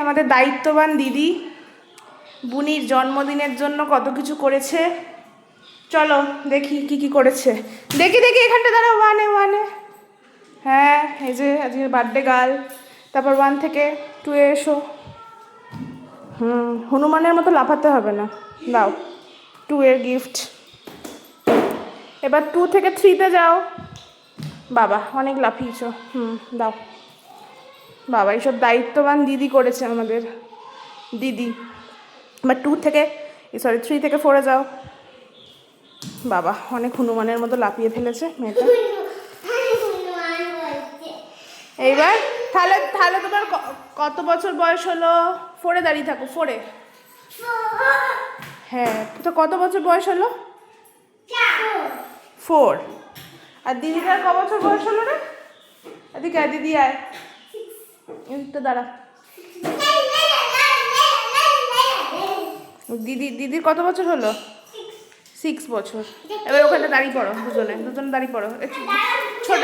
আমাদের দায়িত্ববান দিদি বুনির জন্মদিনের জন্য কত কিছু করেছে। চলো দেখি কি কি করেছে। দেখি দেখি এখানটা দাঁড়াও, ওয়ানে। হ্যাঁ এই যে আজকে বার্থডে গার্ল। তারপর 1 থেকে 2 এ এসো। হনুমানের মতো লাফাতে হবে না, দাও 2 এর গিফট। এবার 2 থেকে 3-তে যাও। বাবা অনেক লাফিয়েছো, দাও। বাবা এইসব দায়িত্ববান দিদি করেছে আমাদের দিদি। এবার 2 থেকে 3 থেকে 4-এ যাও। বাবা অনেক হনুমানের মতো লাফিয়ে ফেলেছে মেয়েটা। এইবার তাহলে তাহলে তোমার কত বছর বয়স হলো? 4-এ দাঁড়িয়ে থাকো, 4-এ। হ্যাঁ তো কত বছর বয়স হলো? 4। আর দিদিটার ক বছর বয়স হলো রে? এদিকে আয় দিদি, আয় একটু দাঁড়া। দিদির কত বছর হলো? 6 বছর। এবার ওখানে দাঁড়িয়ে পড়ো, দুজনে দাঁড়িয়ে পড়ো। ছোট